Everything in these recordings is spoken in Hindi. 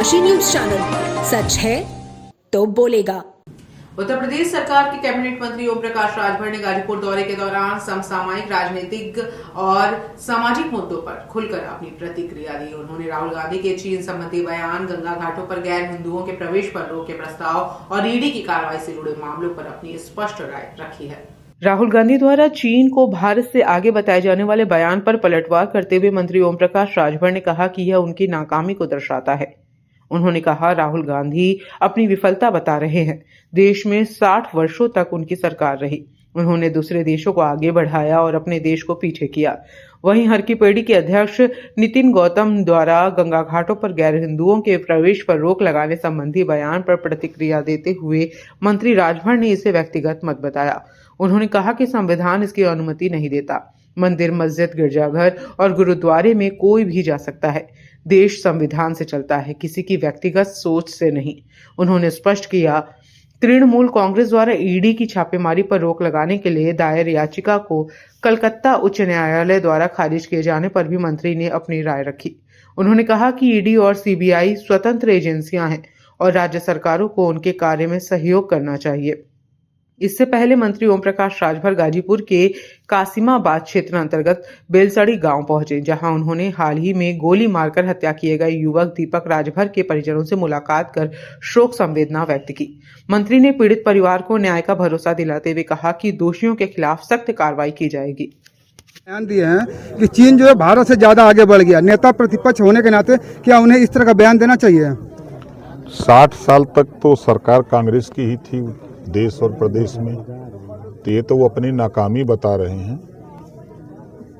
डनकाशी न्यूज चैनल, सच है तो बोलेगा। उत्तर प्रदेश सरकार के कैबिनेट मंत्री ओम प्रकाश राजभर ने गाजीपुर दौरे के दौरान समसामयिक राजनीतिक और सामाजिक मुद्दों पर खुलकर अपनी प्रतिक्रिया दी। उन्होंने राहुल गांधी के चीन संबंधी बयान, गंगा घाटों पर गैर हिंदुओं के प्रवेश पर रोक के प्रस्ताव और ईडी की कार्रवाई से जुड़े मामलों पर अपनी स्पष्ट राय रखी है। राहुल गांधी द्वारा चीन को भारत से आगे बताए जाने वाले बयान पर पलटवार करते हुए मंत्री ओम प्रकाश राजभर ने कहा कि यह उनकी नाकामी को दर्शाता है। उन्होंने कहा, राहुल गांधी अपनी विफलता बता रहे हैं। देश में 60 वर्षों तक उनकी सरकार रही। उन्होंने दूसरे देशों को आगे बढ़ाया और अपने देश को पीछे किया। वहीं हर की पैड़ी के अध्यक्ष नितिन गौतम द्वारा गंगा घाटों पर गैर हिंदुओं के प्रवेश पर रोक लगाने संबंधी बयान पर प्रतिक्रिया देते हुए मंत्री राजभर ने इसे व्यक्तिगत मत बताया। उन्होंने कहा कि संविधान इसकी अनुमति नहीं देता। मंदिर, मस्जिद, गिरजाघर और गुरुद्वारे में कोई भी जा सकता है। देश संविधान से चलता है, किसी की व्यक्तिगत सोच से नहीं। उन्होंने स्पष्ट किया, तृणमूल कांग्रेस द्वारा ईडी की छापेमारी पर रोक लगाने के लिए दायर याचिका को कलकत्ता उच्च न्यायालय द्वारा खारिज किए जाने पर भी मंत्री ने अपनी राय रखी। उन्होंने कहा कि ईडी और सीबीआई स्वतंत्र एजेंसियां हैं और राज्य सरकारों को उनके कार्य में सहयोग करना चाहिए। इससे पहले मंत्री ओम प्रकाश राजभर गाजीपुर के कासिमाबाद क्षेत्र अंतर्गत बेलसड़ी गांव पहुंचे, जहां उन्होंने हाल ही में गोली मारकर हत्या किए गए युवक दीपक राजभर के परिजनों से मुलाकात कर शोक संवेदना व्यक्त की। मंत्री ने पीड़ित परिवार को न्याय का भरोसा दिलाते हुए कहा कि दोषियों के खिलाफ सख्त कार्रवाई की जाएगी। बयान दिए हैं कि चीन जो है भारत से ज्यादा आगे बढ़ गया। नेता प्रतिपक्ष होने के नाते क्या उन्हें इस तरह का बयान देना चाहिए? 60 साल तक तो सरकार कांग्रेस की ही थी देश और प्रदेश में, तो ये तो वो अपनी नाकामी बता रहे हैं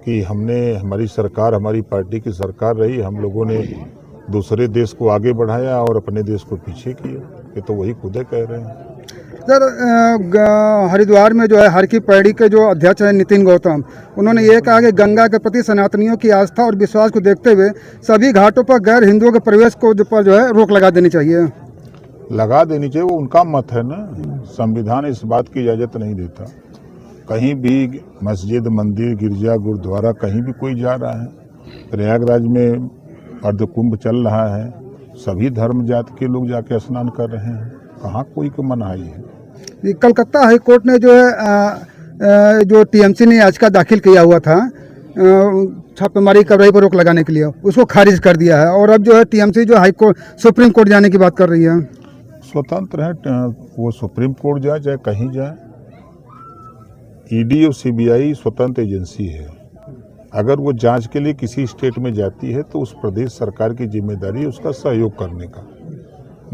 कि हमारी सरकार, हमारी पार्टी की सरकार रही, हम लोगों ने दूसरे देश को आगे बढ़ाया और अपने देश को पीछे किया। ये तो वही खुद कह रहे हैं। सर, हरिद्वार में जो है हर की पैड़ी के जो अध्यक्ष हैं नितिन गौतम, उन्होंने ये कहा कि गंगा के प्रति सनातनियों की आस्था और विश्वास को देखते हुए सभी घाटों पर गैर हिंदुओं के प्रवेश को जो है रोक लगा देनी चाहिए। लगा देनी चाहिए, वो उनका मत है ना। संविधान इस बात की इजाजत नहीं देता। कहीं भी मस्जिद, मंदिर, गिरजा, गुरुद्वारा कहीं भी कोई जा रहा है। प्रयागराज में अर्धकुंभ चल रहा है, सभी धर्म जाति के लोग जाके स्नान कर रहे हैं। कहाँ कोई को मनाही है। कलकत्ता हाई कोर्ट ने जो है जो टीएमसी ने याचिका दाखिल किया हुआ था छापेमारी कार्रवाई पर रोक लगाने के लिए, उसको खारिज कर दिया है और अब जो है टीएमसी जो हाई कोर्ट, सुप्रीम कोर्ट जाने की बात कर रही है। स्वतंत्र है, वो सुप्रीम कोर्ट जाए चाहे कहीं जाए। ईडी और सीबीआई स्वतंत्र एजेंसी है। अगर वो जांच के लिए किसी स्टेट में जाती है तो उस प्रदेश सरकार की जिम्मेदारी है उसका सहयोग करने का,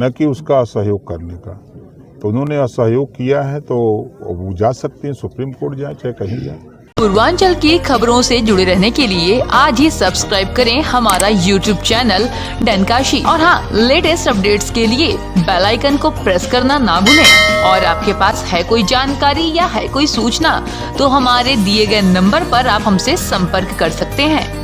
न कि उसका असहयोग करने का। तो उन्होंने असहयोग किया है तो वो जा सकते हैं, सुप्रीम कोर्ट जाए चाहे कहीं जाए। पूर्वांचल की खबरों से जुड़े रहने के लिए आज ही सब्सक्राइब करें हमारा YouTube चैनल डनकाशी और हाँ, लेटेस्ट अपडेट्स के लिए बेल आइकन को प्रेस करना ना भूलें। और आपके पास है कोई जानकारी या है कोई सूचना तो हमारे दिए गए नंबर पर आप हमसे संपर्क कर सकते हैं।